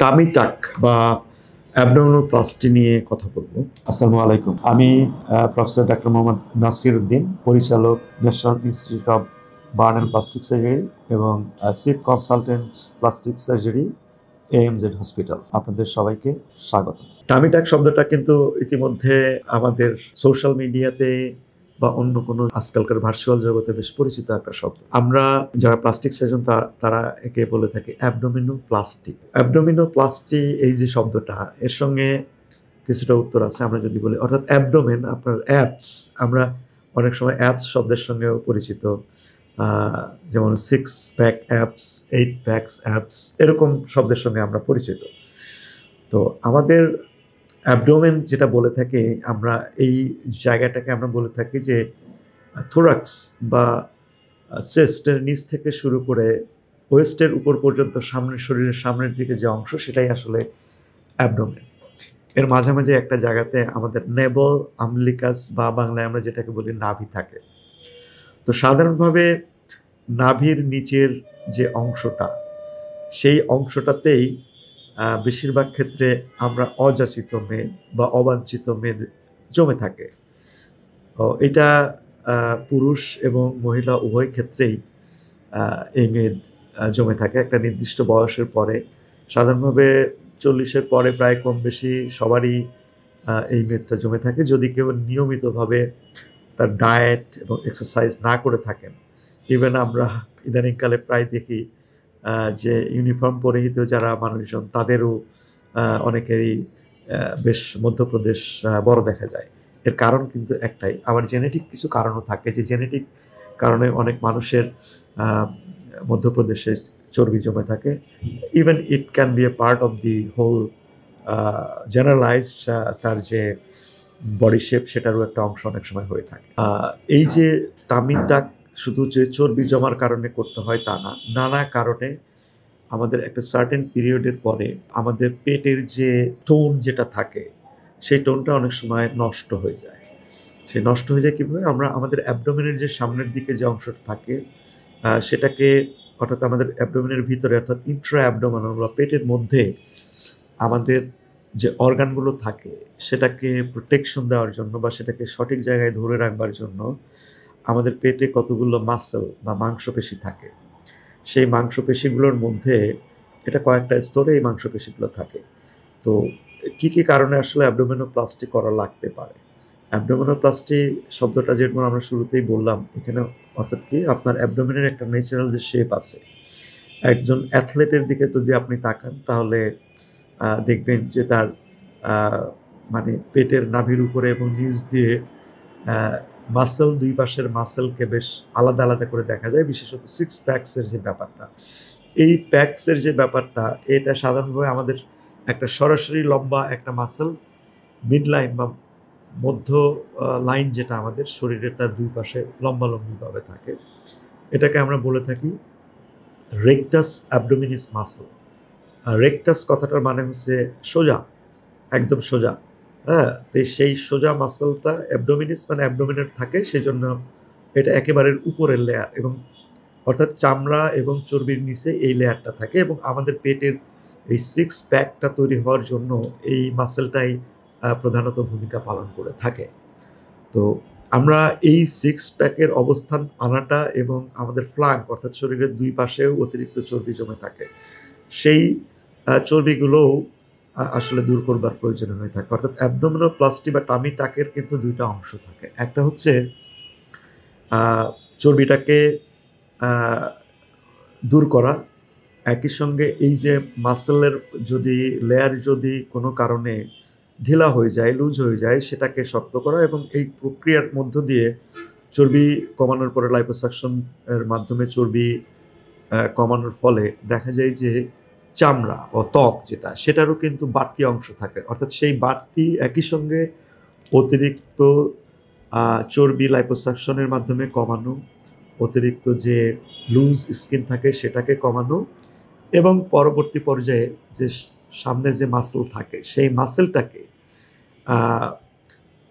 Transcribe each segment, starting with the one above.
Tummy টাক বা abdominoplasty নিয়ে কথা বলবো। আসসালামু আলাইকুম। আমি প্রফেসর ডক্টর মোহাম্মদ নাসির উদ্দিন, পরিচালক National Institute of Burn and Plastic Surgery এবং chief consultant plastic surgery AMZ hospital. আপনাদের সবাইকে স্বাগত। টামি টাক শব্দটা কিন্তু ইতিমধ্যে আমাদের সোশ্যাল মিডিয়াতে বা অন্য কোনো আজকালকার ভার্চুয়াল জগতে বেশ পরিচিত একটা শব্দ। আমরা যারা প্লাস্টিক সার্জন তারা একে বলে থাকি অ্যাবডোমিনোপ্লাস্টি। অ্যাবডোমিনোপ্লাস্টি এই যে শব্দটা, এর সঙ্গে কিছুটা উত্তর আছে আমরা যদি বলি, অর্থাৎ অ্যাবডোমেন, আপনার অ্যাবস, আমরা অনেক সময় অ্যাবস শব্দের সঙ্গেও পরিচিত, যেমন 6 প্যাক অ্যাবস, 8 প্যাকস অ্যাবস, এরকম শব্দের সঙ্গে আমরা পরিচিত। তো আমাদের অ্যাবডোমেন যেটা বলে থাকি আমরা, এই জায়গাটাকে আমরা বলে থাকি যে থোরাক্স বা চেস্টের নিচ থেকে শুরু করে ওয়েস্টের উপর পর্যন্ত শরীরের সামনের দিকে যে অংশ, সেটাই আসলে অ্যাবডোমেন। এর মাঝামাঝি একটা জায়গাতে আমাদের নেবল আমলিকাস বা বাংলায় আমরা যেটাকে বলি নাভি থাকে। তো সাধারণভাবে নাভির নিচের যে অংশটা, সেই অংশটাতেই বেশিরভাগ ক্ষেত্রে আমরা অযাচিত মেদ বা অবাঞ্ছিত মেদ জমে থাকে। এটা পুরুষ এবং মহিলা উভয় ক্ষেত্রেই এই মেদ জমে থাকে একটা নির্দিষ্ট বয়সের পরে। সাধারণভাবে 40-এর পরে প্রায় কম বেশি সবারই এই মেদটা জমে থাকে, যদি কেউ নিয়মিতভাবে তার ডায়েট এবং এক্সারসাইজ না করে থাকেন। ইভেন আমরা ইদানিংকালে প্রায় দেখি যে ইউনিফর্ম পরিহিত যারা মানুষজন, তাদেরও অনেকেরই বেশ মধ্যপ্রদেশ বড় দেখা যায়। এর কারণ কিন্তু একটাই, আবার জেনেটিক কিছু কারণও থাকে, যে জেনেটিক কারণে অনেক মানুষের মধ্যপ্রদেশে চর্বি জমে থাকে। Even it can be a part of the whole generalized তার যে বডি শেপ, সেটারও একটা অংশ অনেক সময় হয়ে থাকে। এই যে টামি টাক শুধু যে চর্বি জমার কারণে করতে হয় তা না, নানা কারণে আমাদের একটা সার্টেন পিরিয়ডের পরে আমাদের পেটের যে টোন যেটা থাকে, সেই টোনটা অনেক সময় নষ্ট হয়ে যায়। সে নষ্ট হয়ে যায় কীভাবে? আমরা আমাদের অ্যাবডোমেনের যে সামনের দিকে যে অংশটা থাকে, সেটাকে, অর্থাৎ আমাদের অ্যাবডোমেনের ভিতরে, অর্থাৎ ইন্ট্রা অ্যাবডোমিনাল বা পেটের মধ্যে আমাদের যে অর্গানগুলো থাকে, সেটাকে প্রোটেকশন দেওয়ার জন্য বা সেটাকে সঠিক জায়গায় ধরে রাখবার জন্য আমাদের পেটে কতগুলো মাসল বা মাংসপেশি থাকে। সেই মাংসপেশিগুলোর মধ্যে, এটা কয়েকটা স্তরে এই মাংসপেশিগুলো থাকে। তো কী কী কারণে আসলে অ্যাবডোমিনোপ্লাস্টি করা লাগতে পারে? অ্যাবডোমিনোপ্লাস্টি শব্দটা যেরকম আমরা শুরুতেই বললাম, এখানে অর্থাৎ কি, আপনার অ্যাবডোমেনের একটা ন্যাচারাল যে শেপ আছে, একজন অ্যাথলেটের দিকে যদি আপনি তাকান, তাহলে দেখবেন যে তার মানে পেটের নাভির উপরে এবং নিচ দিয়ে মাসল, দুই পাশের মাসলকে বেশ আলাদা আলাদা করে দেখা যায়, বিশেষত 6 প্যাকসের যে ব্যাপারটা, এই প্যাকসের যে ব্যাপারটা, এটা সাধারণভাবে আমাদের একটা সরাসরি লম্বা একটা মাসল, মিড লাইন বা মধ্য লাইন যেটা আমাদের শরীরের, তার দুই পাশে লম্বালম্বিভাবে থাকে, এটাকে আমরা বলে থাকি রেকটাস অ্যাবডোমিনিস মাসল। আর রেকটাস কথাটার মানে হচ্ছে সোজা, একদম সোজা। তো সেই সোজা মাসলটা অ্যাবডোমিনিস মানে অ্যাবডোমিনের থাকে, সেই জন্য এটা একেবারে উপরের লেয়ার, এবং অর্থাৎ চামড়া এবং চর্বির নিচে এই লেয়ারটা থাকে, এবং আমাদের পেটের এই 6 প্যাকটা তৈরি হওয়ার জন্য এই মাসলটাই প্রধানত ভূমিকা পালন করে থাকে। তো আমরা এই 6 প্যাকের অবস্থান আনাটা এবং আমাদের ফ্ল্যাঙ্ক, অর্থাৎ শরীরের দুই পাশেও অতিরিক্ত চর্বি জমে থাকে, সেই চর্বিগুলোও আসলে দূর করবার প্রয়োজন হয়ে থাকে। অর্থাৎ অ্যাবডোমিনোপ্লাস্টি বা টামি টাকের কিন্তু দুইটা অংশ থাকে। একটা হচ্ছে চর্বিটাকে দূর করা, একই সঙ্গে এই যে মাসলের যদি লেয়ার যদি কোনো কারণে ঢিলা হয়ে যায়, লুজ হয়ে যায়, সেটাকে শক্ত করা, এবং এই প্রক্রিয়ার মধ্য দিয়ে চর্বি কমানোর পরে লাইপোসাকশন এর মাধ্যমে চর্বি কমানোর ফলে দেখা যায় যে চামড়া ও ত্বক যেটা, সেটারও কিন্তু বাড়তি অংশ থাকে। অর্থাৎ সেই বাড়তি একই সঙ্গে অতিরিক্ত চর্বি লাইপোসাকশনের মাধ্যমে কমানো, অতিরিক্ত যে লুজ স্কিন থাকে সেটাকে কমানো, এবং পরবর্তী পর্যায়ে যে সামনের যে মাসল থাকে, সেই মাসলটাকে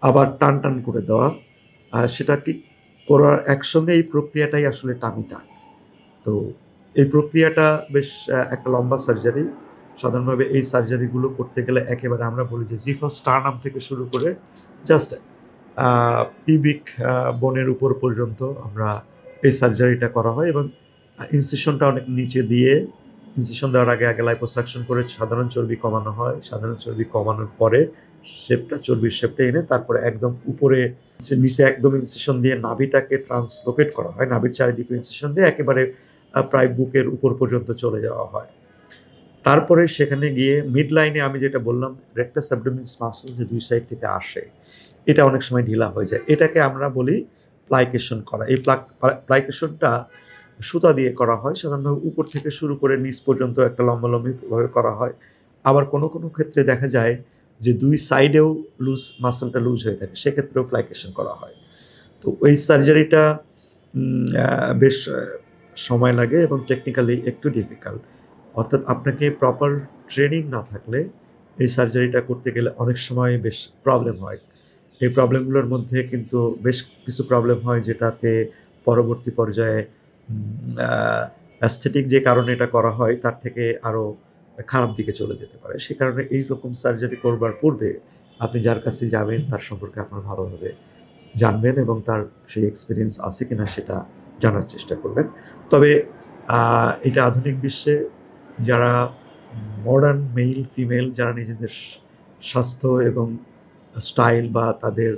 আবার টান টান করে দেওয়া, সেটা কি করার একসঙ্গে এই প্রক্রিয়াটাই আসলে টামি টাক। তো এই প্রক্রিয়াটা বেশ একটা লম্বা সার্জারি, সাধারণভাবে এই সার্জারিগুলো করতে গেলে একেবারে আমরা বলি যে জিফাস স্টার্নাম থেকে শুরু করে জাস্ট পিবিক বোনের উপর পর্যন্ত আমরা এই সার্জারিটা করা হয় এবং ইনসিশনটা অনেক নিচে দিয়ে ইনসিশন দেওয়ার আগে আগে লাইপোসাকশন করে সাধারণ চর্বি কমানো হয়। সাধারণ চর্বি কমানোর পরে চর্বির শেপটা এনে তারপরে একদম উপরে নিচে একদম ইনসিশন দিয়ে নাভিটাকে ট্রান্সলোকেট করা হয়। নাভির চারিদিকে ইনসিশন দিয়ে একেবারে প্রায় বুকের উপর পর্যন্ত চলে যাওয়া হয়। তারপরে সেখানে গিয়ে মিড লাইনে আমি যেটা বললাম রেকটাস অ্যাবডোমিনাস মাসল যে দুই সাইড থেকে আসে, এটা অনেক সময় ঢিলা হয়ে যায়। এটাকে আমরা বলি প্লাইকেশন করা। এই প্লাইকেশনটা সুতা দিয়ে করা হয়। সাধারণত উপর থেকে শুরু করে নিচ পর্যন্ত একটা লম্বালম্বিভাবে করা হয়। আবার কোনো কোনো ক্ষেত্রে দেখা যায় যে দুই সাইডেও মাসলটা লুজ হয়ে থাকে, সেক্ষেত্রেও প্লাইকেশন করা হয়। তো ওই সার্জারিটা বেশ সময় লাগে এবং টেকনিক্যালি একটু ডিফিকাল্ট। অর্থাৎ আপনাকে প্রপার ট্রেনিং না থাকলে এই সার্জারিটা করতে গেলে অনেক সময় বেশ প্রবলেম হয়। এই প্রবলেমগুলোর মধ্যে কিন্তু বেশ কিছু প্রবলেম হয় যেটাতে পরবর্তী পর্যায়ে অ্যাস্থেটিক যে কারণে এটা করা হয় তার থেকে আরও খারাপ দিকে চলে যেতে পারে। সে কারণে এই রকম সার্জারি করবার পূর্বে আপনি যার কাছে যাবেন তার সম্পর্কে আপনার ভালোভাবে জানবেন এবং তার সেই এক্সপিরিয়েন্স আছে কিনা সেটা জানার চেষ্টা করবেন। তবে এটা আধুনিক বিশ্বে যারা মডার্ন মেল ফিমেল যারা নিজেদের স্বাস্থ্য এবং স্টাইল বা তাদের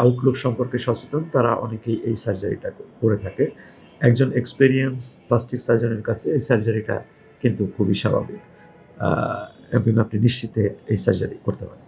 আউটলুক সম্পর্কে সচেতন, তারা অনেকেই এই সার্জারিটা করে থাকে। একজন এক্সপেরিয়েন্স প্লাস্টিক সার্জনের কাছে এই সার্জারিটা কিন্তু খুবই স্বাভাবিক এবং আপনি নিশ্চিন্তে এই সার্জারি করতে পারেন।